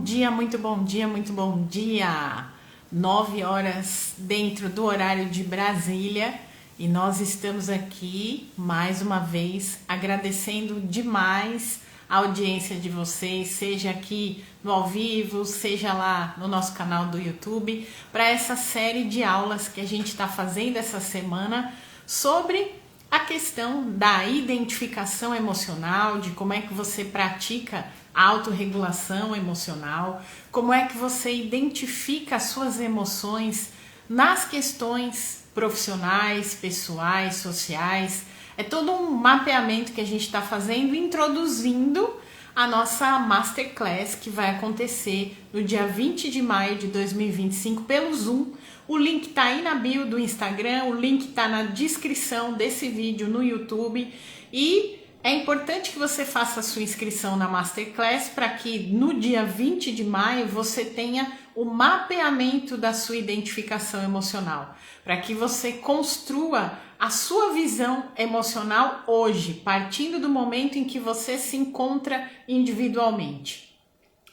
dia, muito bom dia, muito bom dia. 9 horas dentro do horário de Brasília e nós estamos aqui mais uma vez agradecendo demais a audiência de vocês, seja aqui no ao vivo, seja lá no nosso canal do YouTube, para essa série de aulas que a gente está fazendo essa semana sobre a questão da identificação emocional, de como é que você pratica a autorregulação emocional, como é que você identifica as suas emoções nas questões profissionais, pessoais, sociais. É todo um mapeamento que a gente está fazendo, introduzindo a nossa Masterclass que vai acontecer no dia 20 de maio de 2025 pelo Zoom. O link tá aí na bio do Instagram, o link tá na descrição desse vídeo no YouTube e é importante que você faça a sua inscrição na Masterclass para que no dia 20 de maio você tenha o mapeamento da sua identificação emocional, para que você construa a sua visão emocional hoje, partindo do momento em que você se encontra individualmente.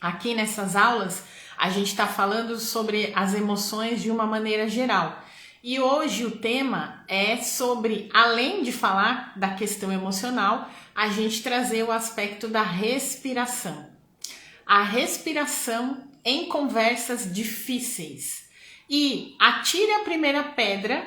Aqui nessas aulas a gente está falando sobre as emoções de uma maneira geral. E hoje o tema é sobre, além de falar da questão emocional, a gente trazer o aspecto da respiração. A respiração em conversas difíceis. E atire a primeira pedra,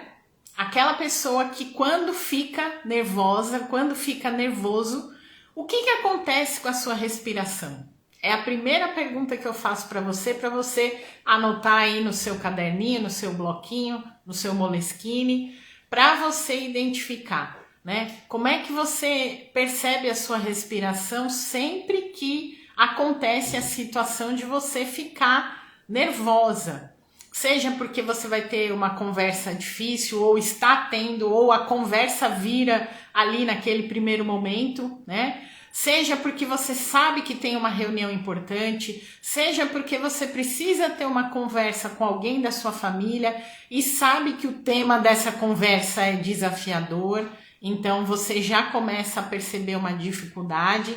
aquela pessoa que quando fica nervosa, quando fica nervoso, o que acontece com a sua respiração? É a primeira pergunta que eu faço para você anotar aí no seu caderninho, no seu bloquinho, no seu Moleskine, para você identificar, né? Como é que você percebe a sua respiração sempre que acontece a situação de você ficar nervosa? Seja porque você vai ter uma conversa difícil, ou está tendo, ou a conversa vira ali naquele primeiro momento, né? Seja porque você sabe que tem uma reunião importante, seja porque você precisa ter uma conversa com alguém da sua família e sabe que o tema dessa conversa é desafiador, então você já começa a perceber uma dificuldade.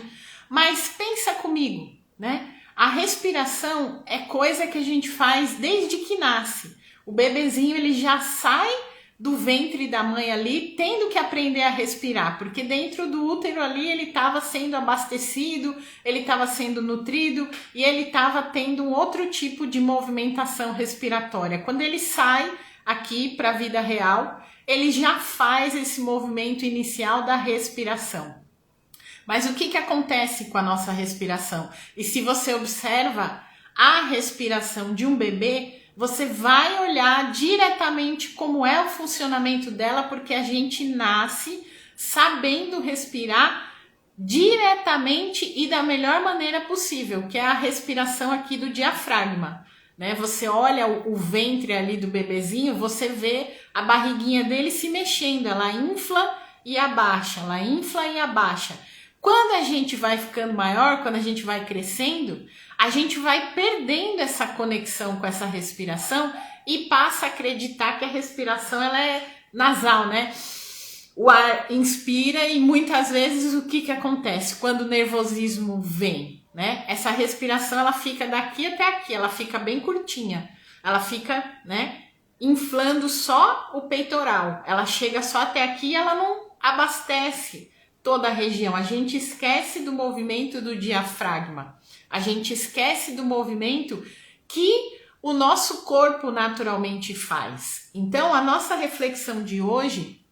Mas pensa comigo, né? A respiração é coisa que a gente faz desde que nasce. O bebezinho ele já sai do ventre da mãe ali, tendo que aprender a respirar, porque dentro do útero ali ele estava sendo abastecido, ele estava sendo nutrido e ele estava tendo um outro tipo de movimentação respiratória. Quando ele sai aqui para a vida real, ele já faz esse movimento inicial da respiração. Mas o que acontece com a nossa respiração? E se você observa a respiração de um bebê, você vai olhar diretamente como é o funcionamento dela, porque a gente nasce sabendo respirar diretamente e da melhor maneira possível, que é a respiração aqui do diafragma, né? Você olha o ventre ali do bebezinho, você vê a barriguinha dele se mexendo, ela infla e abaixa, ela infla e abaixa. Quando a gente vai ficando maior, quando a gente vai crescendo, a gente vai perdendo essa conexão com essa respiração e passa a acreditar que a respiração ela é nasal, né? O ar inspira e muitas vezes o que acontece? Quando o nervosismo vem, né? Essa respiração ela fica daqui até aqui, ela fica bem curtinha, ela fica, né, inflando só o peitoral, ela chega só até aqui e ela não abastece toda a região. A gente esquece do movimento do diafragma. A gente esquece do movimento que o nosso corpo naturalmente faz. Então, a nossa reflexão de hoje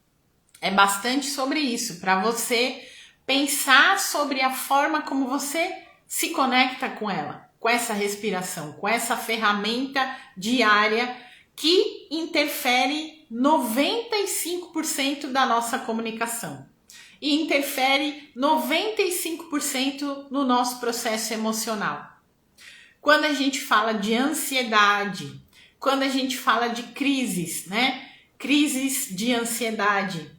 é bastante sobre isso, para você pensar sobre a forma como você se conecta com ela, com essa respiração, com essa ferramenta diária que interfere 95% da nossa comunicação. E interfere 95% no nosso processo emocional. Quando a gente fala de ansiedade, quando a gente fala de crises, né? Crises de ansiedade,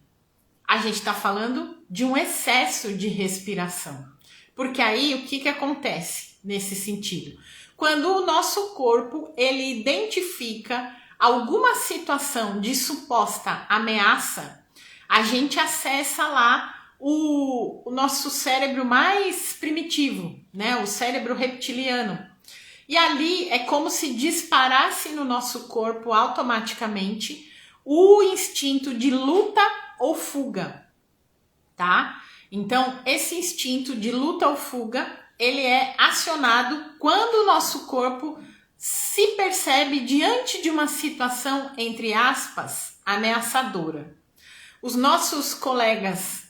a gente está falando de um excesso de respiração. Porque aí o que acontece nesse sentido? Quando o nosso corpo ele identifica alguma situação de suposta ameaça, a gente acessa lá o nosso cérebro mais primitivo, né? O cérebro reptiliano. E ali é como se disparasse no nosso corpo automaticamente o instinto de luta ou fuga, tá? Então, esse instinto de luta ou fuga, ele é acionado quando o nosso corpo se percebe diante de uma situação, entre aspas, ameaçadora. Os nossos colegas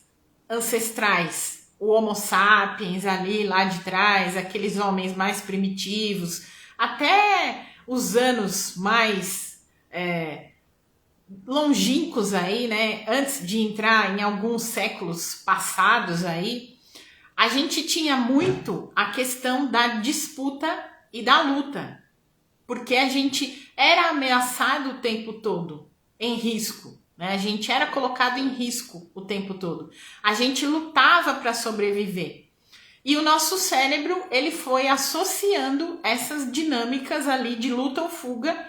ancestrais, o Homo sapiens ali lá de trás, aqueles homens mais primitivos, até os anos mais longínquos aí, né, antes de entrar em alguns séculos passados aí, a gente tinha muito a questão da disputa e da luta, porque a gente era ameaçado o tempo todo, em risco, né? A gente era colocado em risco o tempo todo. A gente lutava para sobreviver. E o nosso cérebro, ele foi associando essas dinâmicas ali de luta ou fuga,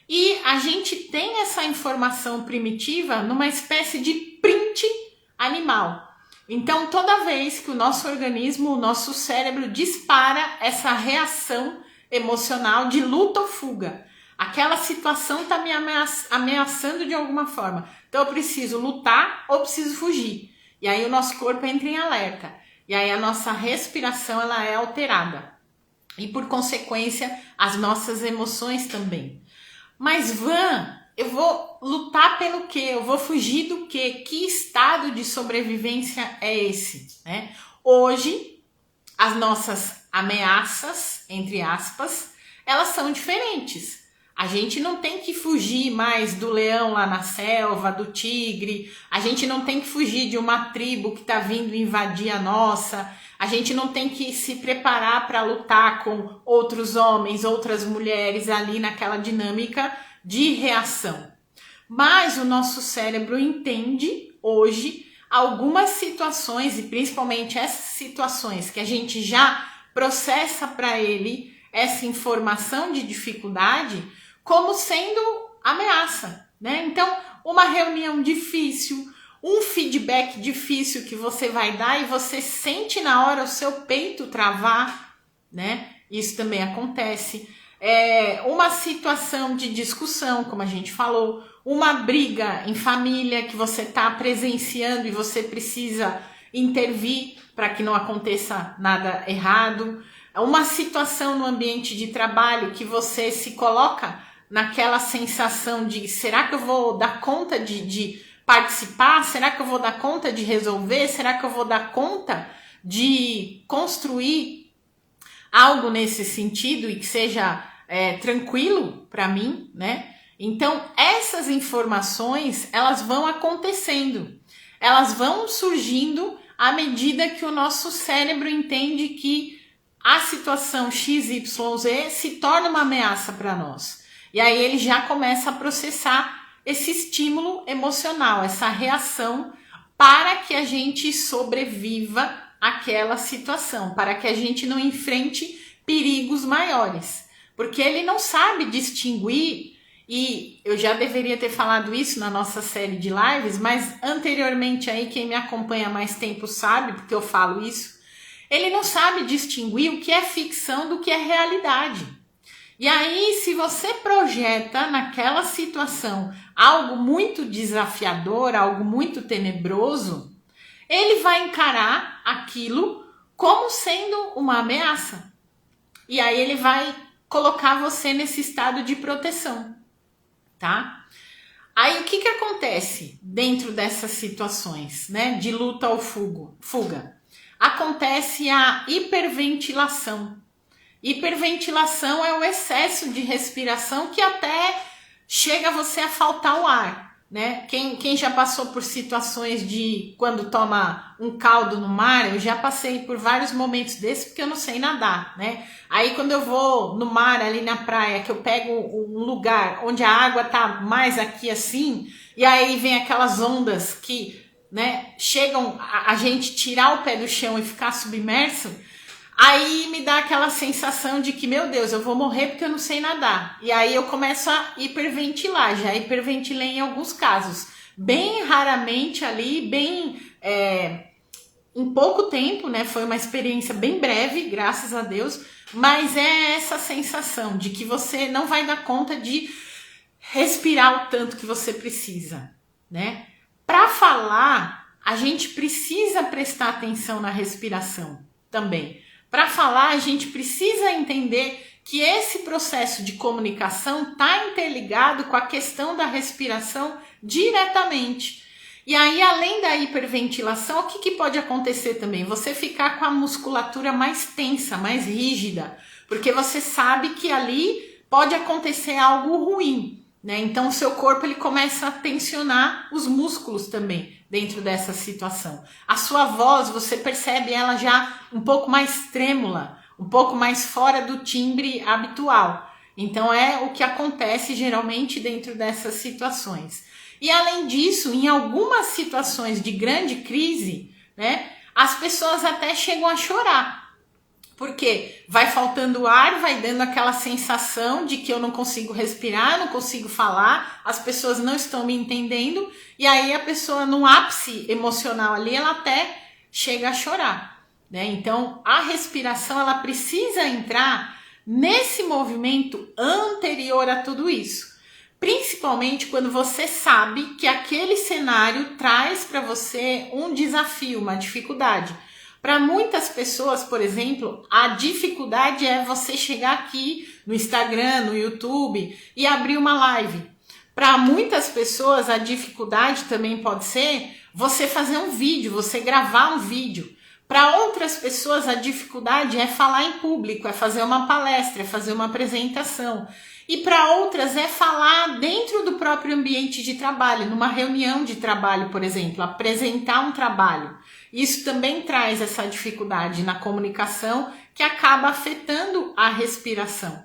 e a gente tem essa informação primitiva numa espécie de print animal. Então, toda vez que o nosso organismo, o nosso cérebro dispara essa reação emocional de luta ou fuga, aquela situação está me ameaçando de alguma forma. Então eu preciso lutar ou preciso fugir. E aí o nosso corpo entra em alerta. E aí a nossa respiração ela é alterada. E por consequência, as nossas emoções também. Mas Van, eu vou lutar pelo quê? Eu vou fugir do quê? Que estado de sobrevivência é esse? Né? Hoje, as nossas ameaças, entre aspas, elas são diferentes. A gente não tem que fugir mais do leão lá na selva, do tigre. A gente não tem que fugir de uma tribo que está vindo invadir a nossa. A gente não tem que se preparar para lutar com outros homens, outras mulheres ali naquela dinâmica de reação. Mas o nosso cérebro entende hoje algumas situações, e principalmente essas situações que a gente já processa para ele essa informação de dificuldade, como sendo ameaça, né? Então, uma reunião difícil, um feedback difícil que você vai dar e você sente na hora o seu peito travar, né? Isso também acontece. Uma situação de discussão, como a gente falou, uma briga em família que você está presenciando e você precisa intervir para que não aconteça nada errado. Uma situação no ambiente de trabalho que você se coloca naquela sensação de será que eu vou dar conta de participar? Será que eu vou dar conta de resolver? Será que eu vou dar conta de construir algo nesse sentido e que seja tranquilo para mim, né? Então, essas informações, elas vão acontecendo, elas vão surgindo à medida que o nosso cérebro entende que a situação XYZ se torna uma ameaça para nós. E aí ele já começa a processar esse estímulo emocional, essa reação, para que a gente sobreviva àquela situação, para que a gente não enfrente perigos maiores. Porque ele não sabe distinguir, e eu já deveria ter falado isso na nossa série de lives, mas anteriormente aí quem me acompanha há mais tempo sabe, porque eu falo isso, ele não sabe distinguir o que é ficção do que é realidade. E aí, se você projeta naquela situação algo muito desafiador, algo muito tenebroso, ele vai encarar aquilo como sendo uma ameaça. E aí ele vai colocar você nesse estado de proteção, tá? Aí o que acontece dentro dessas situações, né, de luta ou fuga? Acontece a hiperventilação. Hiperventilação é o excesso de respiração que até chega você a faltar o ar, né? Quem já passou por situações de quando toma um caldo no mar, eu já passei por vários momentos desses porque eu não sei nadar, né? Aí quando eu vou no mar ali na praia, que eu pego um lugar onde a água tá mais aqui assim, e aí vem aquelas ondas que, né, chegam a gente tirar o pé do chão e ficar submerso, aí me dá aquela sensação de que, meu Deus, eu vou morrer porque eu não sei nadar. E aí eu começo a hiperventilar, já hiperventilei em alguns casos. Bem raramente ali, em pouco tempo, né? Foi uma experiência bem breve, graças a Deus. mas é essa sensação de que você não vai dar conta de respirar o tanto que você precisa, né? Para falar, a gente precisa prestar atenção na respiração também. Para falar, a gente precisa entender que esse processo de comunicação está interligado com a questão da respiração diretamente. E aí, além da hiperventilação, o que pode acontecer também? Você ficar com a musculatura mais tensa, mais rígida, porque você sabe que ali pode acontecer algo ruim, né? Então, o seu corpo ele começa a tensionar os músculos também dentro dessa situação. A sua voz, você percebe ela já um pouco mais trêmula, um pouco mais fora do timbre habitual. Então, é o que acontece geralmente dentro dessas situações. E além disso, em algumas situações de grande crise, né, as pessoas até chegam a chorar. Porque vai faltando ar, vai dando aquela sensação de que eu não consigo respirar, não consigo falar, as pessoas não estão me entendendo, e aí a pessoa no ápice emocional ali, ela até chega a chorar, né? Então, a respiração, ela precisa entrar nesse movimento anterior a tudo isso. Principalmente quando você sabe que aquele cenário traz para você um desafio, uma dificuldade. Para muitas pessoas, por exemplo, a dificuldade é você chegar aqui no Instagram, no YouTube e abrir uma live. Para muitas pessoas, a dificuldade também pode ser você fazer um vídeo, você gravar um vídeo. Para outras pessoas, a dificuldade é falar em público, é fazer uma palestra, é fazer uma apresentação. E para outras é falar dentro do próprio ambiente de trabalho, numa reunião de trabalho, por exemplo, apresentar um trabalho. Isso também traz essa dificuldade na comunicação que acaba afetando a respiração.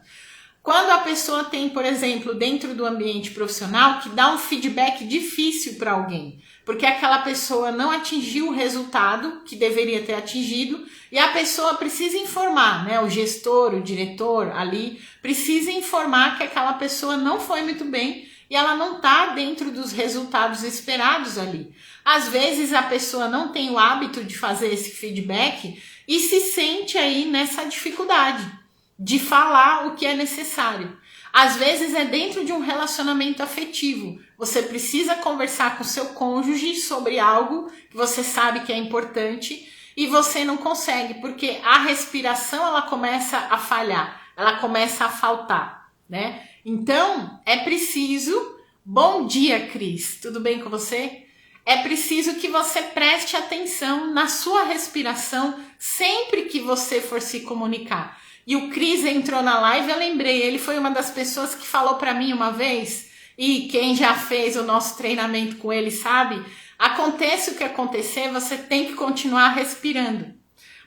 Quando a pessoa tem, por exemplo, dentro do ambiente profissional, que dá um feedback difícil para alguém, porque aquela pessoa não atingiu o resultado que deveria ter atingido e a pessoa precisa informar, né? O gestor, o diretor ali, precisa informar que aquela pessoa não foi muito bem e ela não está dentro dos resultados esperados ali. Às vezes a pessoa não tem o hábito de fazer esse feedback e se sente aí nessa dificuldade de falar o que é necessário. Às vezes é dentro de um relacionamento afetivo. Você precisa conversar com seu cônjuge sobre algo que você sabe que é importante e você não consegue, porque a respiração ela começa a falhar, ela começa a faltar, né? Então, é preciso... Bom dia, Cris. Tudo bem com você? É preciso que você preste atenção na sua respiração sempre que você for se comunicar. E o Cris entrou na live, eu lembrei, ele foi uma das pessoas que falou para mim uma vez, e quem já fez o nosso treinamento com ele sabe, aconteça o que acontecer, você tem que continuar respirando.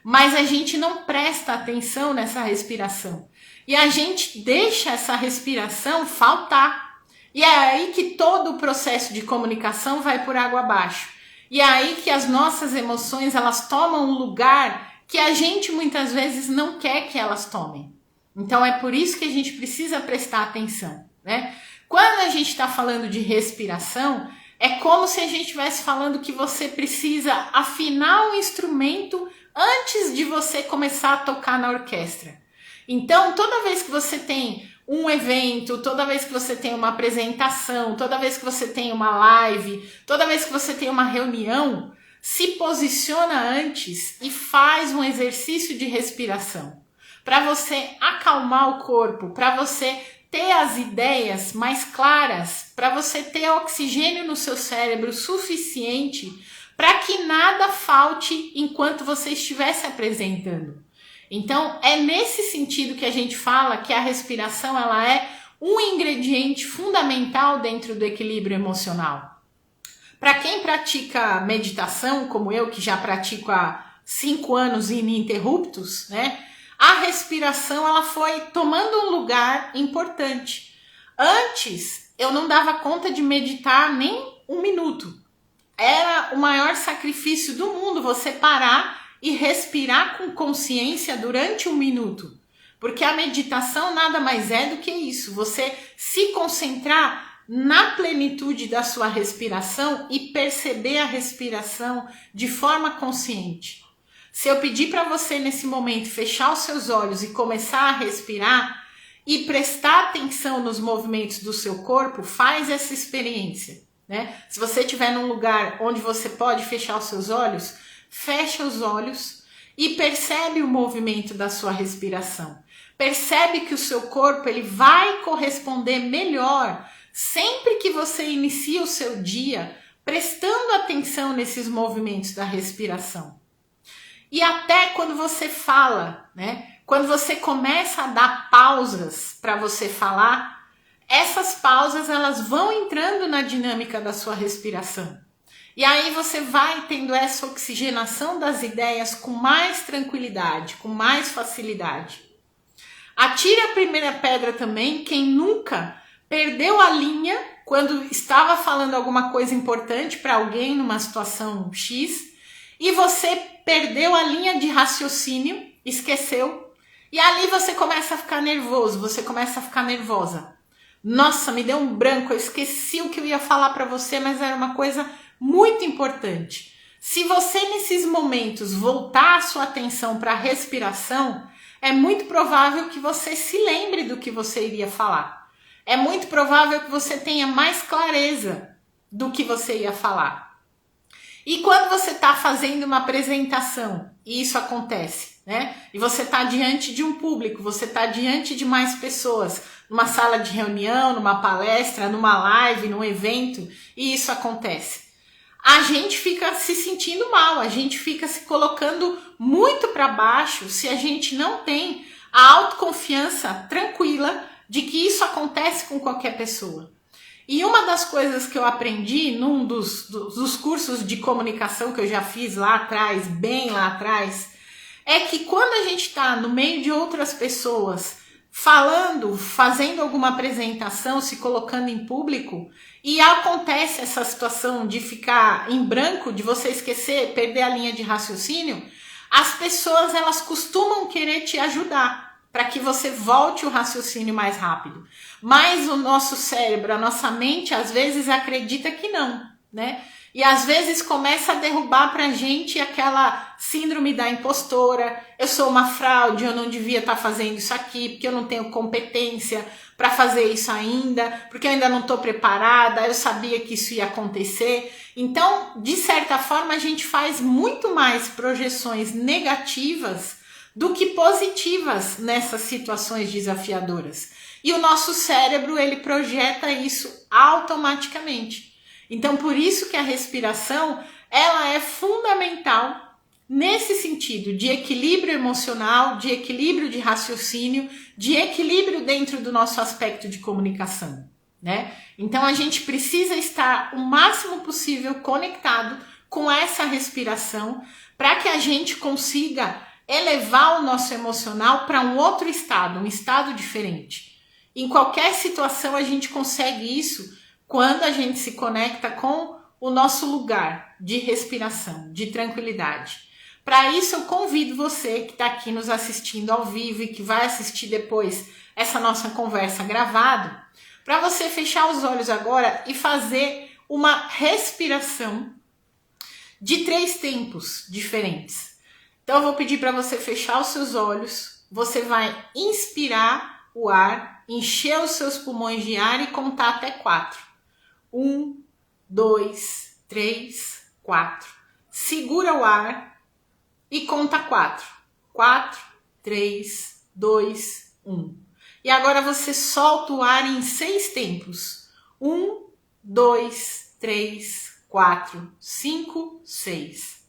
Mas a gente não presta atenção nessa respiração. E a gente deixa essa respiração faltar. E é aí que todo o processo de comunicação vai por água abaixo. E é aí que as nossas emoções, elas tomam um lugar que a gente muitas vezes não quer que elas tomem. Então é por isso que a gente precisa prestar atenção, né? Quando a gente está falando de respiração, é como se a gente estivesse falando que você precisa afinar o instrumento antes de você começar a tocar na orquestra. Então, toda vez que você tem um evento, toda vez que você tem uma apresentação, toda vez que você tem uma live, toda vez que você tem uma reunião, se posiciona antes e faz um exercício de respiração para você acalmar o corpo, para você ter as ideias mais claras, para você ter oxigênio no seu cérebro suficiente para que nada falte enquanto você estiver se apresentando. Então, é nesse sentido que a gente fala que a respiração ela é um ingrediente fundamental dentro do equilíbrio emocional. Para quem pratica meditação, como eu, que já pratico há 5 anos ininterruptos, né? A respiração ela foi tomando um lugar importante. Antes, eu não dava conta de meditar nem 1 minuto. Era o maior sacrifício do mundo você parar e respirar com consciência durante 1 minuto. Porque a meditação nada mais é do que isso. Você se concentrar na plenitude da sua respiração e perceber a respiração de forma consciente. Se eu pedir para você nesse momento fechar os seus olhos e começar a respirar e prestar atenção nos movimentos do seu corpo, faz essa experiência, né? Se você estiver num lugar onde você pode fechar os seus olhos, fecha os olhos e percebe o movimento da sua respiração. Percebe que o seu corpo ele vai corresponder melhor sempre que você inicia o seu dia prestando atenção nesses movimentos da respiração. E até quando você fala, né? Quando você começa a dar pausas para você falar, essas pausas elas vão entrando na dinâmica da sua respiração. E aí você vai tendo essa oxigenação das ideias com mais tranquilidade, com mais facilidade. Atire a primeira pedra também quem nunca perdeu a linha quando estava falando alguma coisa importante para alguém numa situação X e você perdeu a linha de raciocínio, esqueceu, e ali você começa a ficar nervoso, você começa a ficar nervosa. Nossa, me deu um branco, eu esqueci o que eu ia falar para você, mas era uma coisa muito importante. Se você nesses momentos voltar a sua atenção para a respiração, é muito provável que você se lembre do que você iria falar. É muito provável que você tenha mais clareza do que você ia falar. E quando você está fazendo uma apresentação, e isso acontece, né? E você está diante de um público, você está diante de mais pessoas, numa sala de reunião, numa palestra, numa live, num evento, e isso acontece. A gente fica se sentindo mal, a gente fica se colocando muito para baixo se a gente não tem a autoconfiança tranquila de que isso acontece com qualquer pessoa. E uma das coisas que eu aprendi num dos cursos de comunicação que eu já fiz lá atrás, bem lá atrás, é que quando a gente está no meio de outras pessoas, falando, fazendo alguma apresentação, se colocando em público, e acontece essa situação de ficar em branco, de você esquecer, perder a linha de raciocínio, as pessoas elas costumam querer te ajudar para que você volte o raciocínio mais rápido. Mas o nosso cérebro, a nossa mente, às vezes acredita que não, né? E às vezes começa a derrubar pra gente aquela síndrome da impostora. Eu sou uma fraude, eu não devia estar fazendo isso aqui, porque eu não tenho competência para fazer isso ainda, porque eu ainda não estou preparada, eu sabia que isso ia acontecer. Então, de certa forma, a gente faz muito mais projeções negativas do que positivas nessas situações desafiadoras. E o nosso cérebro, ele projeta isso automaticamente. Então, por isso que a respiração, ela é fundamental nesse sentido de equilíbrio emocional, de equilíbrio de raciocínio, de equilíbrio dentro do nosso aspecto de comunicação, né? Então, a gente precisa estar o máximo possível conectado com essa respiração para que a gente consiga elevar o nosso emocional para um outro estado, um estado diferente. Em qualquer situação a gente consegue isso quando a gente se conecta com o nosso lugar de respiração, de tranquilidade. Para isso eu convido você que está aqui nos assistindo ao vivo e que vai assistir depois essa nossa conversa gravada, para você fechar os olhos agora e fazer uma respiração de 3 tempos diferentes. Então eu vou pedir para você fechar os seus olhos, você vai inspirar o ar, encher os seus pulmões de ar e contar até 4. 1, 2, 3, 4. Segura o ar e conta 4. 4, 3, 2, 1. E agora você solta o ar em 6 tempos. 1, 2, 3, 4, 5, 6.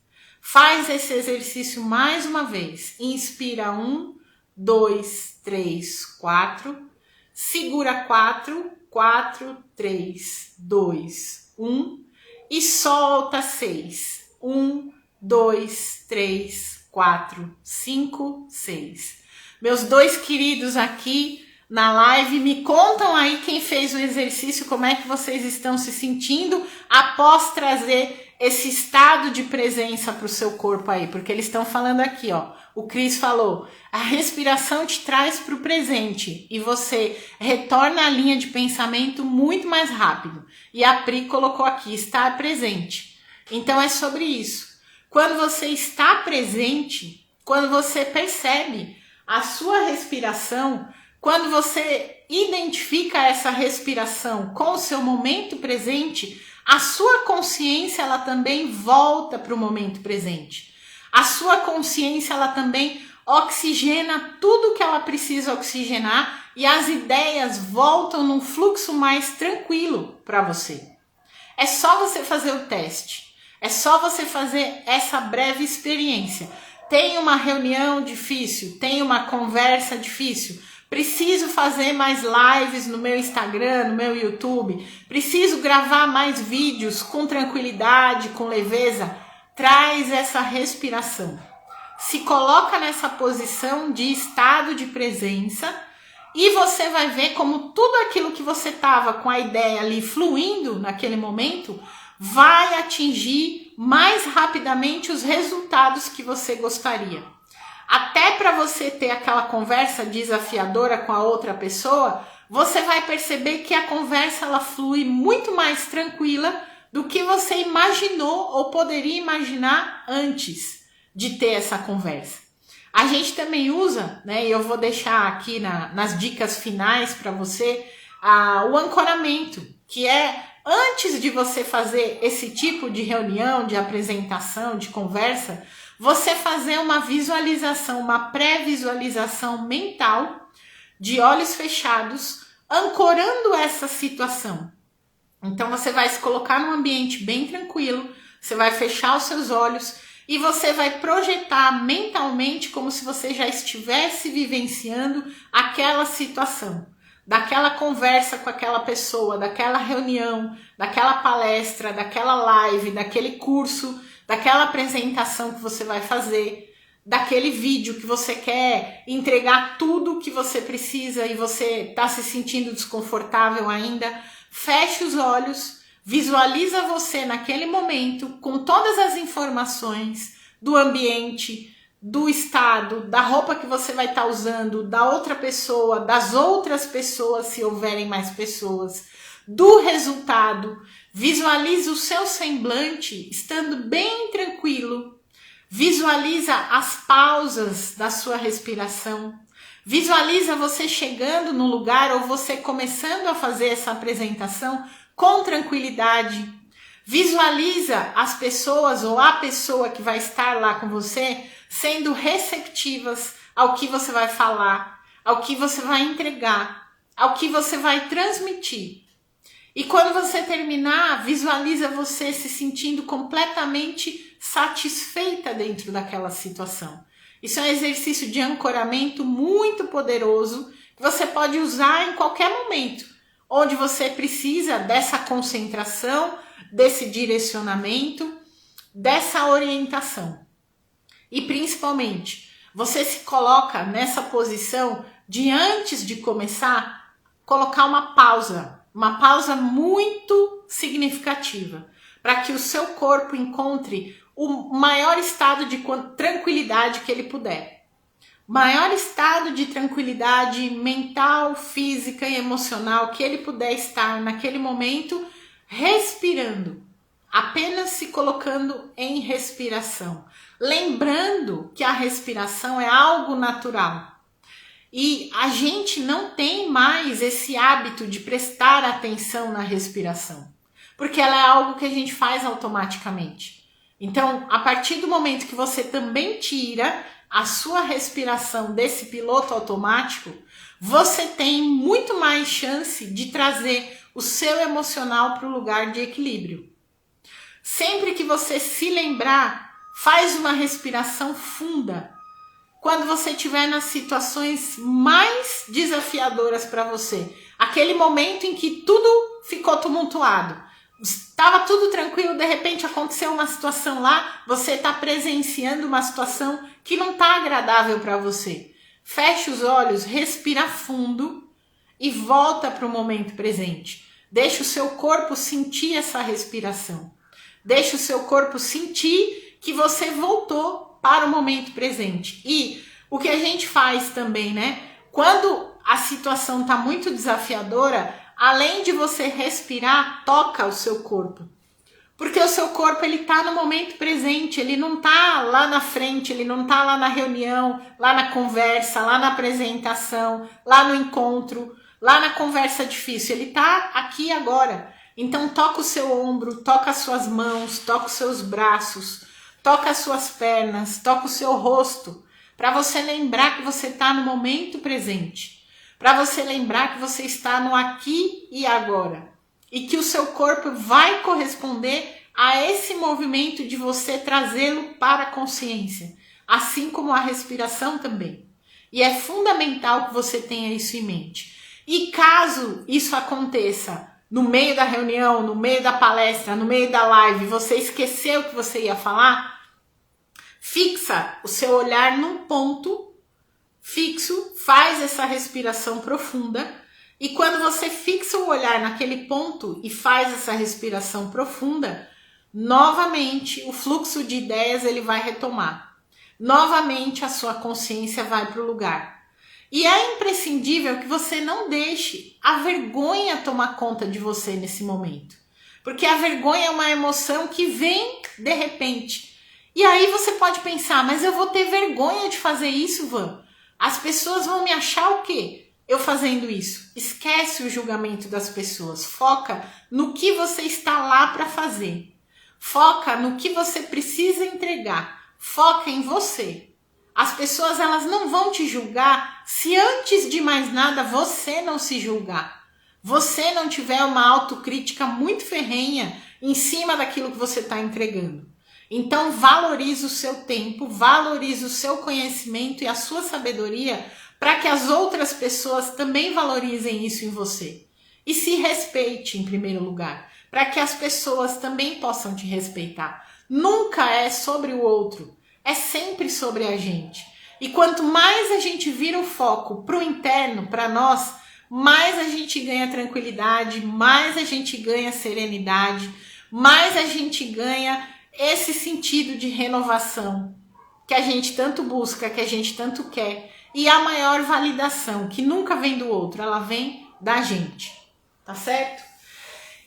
Faz esse exercício mais uma vez. Inspira 1, 2, 3, 4. Segura 4, 4, 3, 2, 1. E solta 6. 1, 2, 3, 4, 5, 6. Meus 2 queridos aqui na live, me contam aí quem fez o exercício, como é que vocês estão se sentindo após trazer esse estado de presença para o seu corpo aí, porque eles estão falando aqui, ó, o Cris falou, a respiração te traz para o presente e você retorna a linha de pensamento muito mais rápido. E a Pri colocou aqui, estar presente. Então é sobre isso. quando você está presente, quando você percebe a sua respiração, quando você identifica essa respiração com o seu momento presente, a sua consciência ela também volta para o momento presente. A sua consciência ela também oxigena tudo que ela precisa oxigenar e as ideias voltam num fluxo mais tranquilo para você. É só você fazer o teste. É só você fazer essa breve experiência. Tem uma reunião difícil, tem uma conversa difícil, preciso fazer mais lives no meu Instagram, no meu YouTube, preciso gravar mais vídeos com tranquilidade, com leveza. Traz essa respiração. Se coloca nessa posição de estado de presença e você vai ver como tudo aquilo que você estava com a ideia ali fluindo naquele momento vai atingir mais rapidamente os resultados que você gostaria. Até para você ter aquela conversa desafiadora com a outra pessoa, você vai perceber que a conversa ela flui muito mais tranquila do que você imaginou ou poderia imaginar antes de ter essa conversa. A gente também usa, né, e eu vou deixar aqui nas dicas finais para você, o ancoramento, que é antes de você fazer esse tipo de reunião, de apresentação, de conversa, você fazer uma visualização, uma pré-visualização mental, de olhos fechados, ancorando essa situação. Então você vai se colocar num ambiente bem tranquilo, você vai fechar os seus olhos e você vai projetar mentalmente como se você já estivesse vivenciando aquela situação, daquela conversa com aquela pessoa, daquela reunião, daquela palestra, daquela live, daquele curso, daquela apresentação que você vai fazer, daquele vídeo que você quer entregar tudo que você precisa e você está se sentindo desconfortável ainda. Feche os olhos, visualiza você naquele momento com todas as informações do ambiente, do estado, da roupa que você vai estar usando, da outra pessoa, das outras pessoas, se houverem mais pessoas, do resultado. Visualiza o seu semblante estando bem tranquilo. Visualiza as pausas da sua respiração. Visualiza você chegando no lugar ou você começando a fazer essa apresentação com tranquilidade. Visualiza as pessoas ou a pessoa que vai estar lá com você sendo receptivas ao que você vai falar, ao que você vai entregar, ao que você vai transmitir. E quando você terminar, visualiza você se sentindo completamente satisfeita dentro daquela situação. Isso é um exercício de ancoramento muito poderoso que você pode usar em qualquer momento, onde você precisa dessa concentração, desse direcionamento, dessa orientação. E principalmente, você se coloca nessa posição de antes de começar, colocar uma pausa muito significativa, para que o seu corpo encontre o maior estado de tranquilidade que ele puder. Maior estado de tranquilidade mental, física e emocional que ele puder estar naquele momento, respirando, apenas se colocando em respiração. Lembrando que a respiração é algo natural. E a gente não tem mais esse hábito de prestar atenção na respiração, porque ela é algo que a gente faz automaticamente. Então, a partir do momento que você também tira a sua respiração desse piloto automático, você tem muito mais chance de trazer o seu emocional para o lugar de equilíbrio. Sempre que você se lembrar, faz uma respiração funda. Quando você estiver nas situações mais desafiadoras para você, aquele momento em que tudo ficou tumultuado, estava tudo tranquilo, de repente aconteceu uma situação lá, você está presenciando uma situação que não está agradável para você. Feche os olhos, respira fundo e volta para o momento presente. Deixa o seu corpo sentir essa respiração. Deixa o seu corpo sentir que você voltou para o momento presente. E o que a gente faz também, né? Quando a situação está muito desafiadora, além de você respirar, toca o seu corpo. Porque o seu corpo, ele tá no momento presente, ele não tá lá na frente, ele não tá lá na reunião, lá na conversa, lá na apresentação, lá no encontro, lá na conversa difícil, ele tá aqui agora. Então toca o seu ombro, toca as suas mãos, toca os seus braços, toca as suas pernas, toca o seu rosto, para você lembrar que você está no momento presente, para você lembrar que você está no aqui e agora, e que o seu corpo vai corresponder a esse movimento de você trazê-lo para a consciência, assim como a respiração também. E é fundamental que você tenha isso em mente. E caso isso aconteça no meio da reunião, no meio da palestra, no meio da live, você esqueceu o que você ia falar, fixa o seu olhar num ponto fixo, faz essa respiração profunda, e quando você fixa o olhar naquele ponto e faz essa respiração profunda, novamente o fluxo de ideias ele vai retomar. Novamente a sua consciência vai para o lugar. E é imprescindível que você não deixe a vergonha tomar conta de você nesse momento. Porque a vergonha é uma emoção que vem de repente. E aí você pode pensar, mas eu vou ter vergonha de fazer isso, Van? As pessoas vão me achar o quê? Eu fazendo isso. Esquece o julgamento das pessoas. Foca no que você está lá para fazer. Foca no que você precisa entregar. Foca em você. As pessoas elas não vão te julgar se antes de mais nada você não se julgar. Você não tiver uma autocrítica muito ferrenha em cima daquilo que você está entregando. Então valorize o seu tempo, valorize o seu conhecimento e a sua sabedoria para que as outras pessoas também valorizem isso em você. E se respeite em primeiro lugar, para que as pessoas também possam te respeitar. Nunca é sobre o outro. É sempre sobre a gente. E quanto mais a gente vira o foco para o interno, para nós, mais a gente ganha tranquilidade, mais a gente ganha serenidade, mais a gente ganha esse sentido de renovação que a gente tanto busca, que a gente tanto quer. E a maior validação, que nunca vem do outro, ela vem da gente. Tá certo?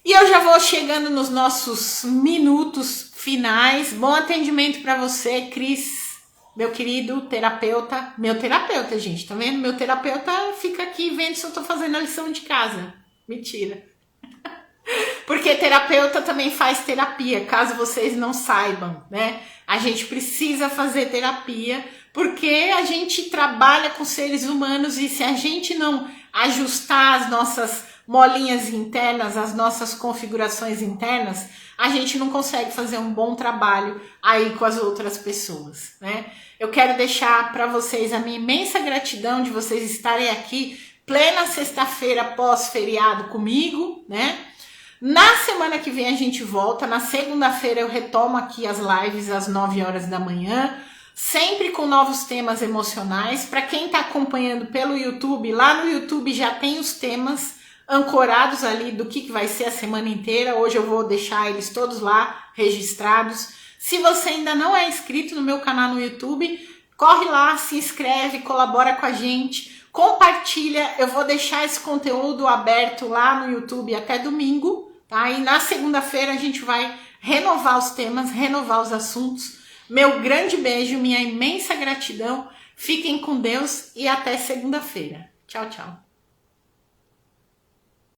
E eu já vou chegando nos nossos minutos finais. Bom atendimento para você, Cris, meu querido terapeuta. Meu terapeuta, gente, tá vendo? Meu terapeuta fica aqui vendo se eu tô fazendo a lição de casa. Mentira. Porque terapeuta também faz terapia, caso vocês não saibam, né? A gente precisa fazer terapia porque a gente trabalha com seres humanos e se a gente não ajustar as nossas molinhas internas, as nossas configurações internas, a gente não consegue fazer um bom trabalho aí com as outras pessoas, né? Eu quero deixar para vocês a minha imensa gratidão de vocês estarem aqui plena sexta-feira pós-feriado comigo, né? Na semana que vem a gente volta, na segunda-feira eu retomo aqui as lives às 9 horas da manhã, sempre com novos temas emocionais. Para quem está acompanhando pelo YouTube, lá no YouTube já tem os temas ancorados ali do que vai ser a semana inteira. Hoje eu vou deixar eles todos lá registrados. Se você ainda não é inscrito no meu canal no YouTube, corre lá, se inscreve, colabora com a gente, compartilha. Eu vou deixar esse conteúdo aberto lá no YouTube até domingo, tá? E na segunda-feira a gente vai renovar os temas, renovar os assuntos. Meu grande beijo, minha imensa gratidão. Fiquem com Deus e até segunda-feira. Tchau, tchau.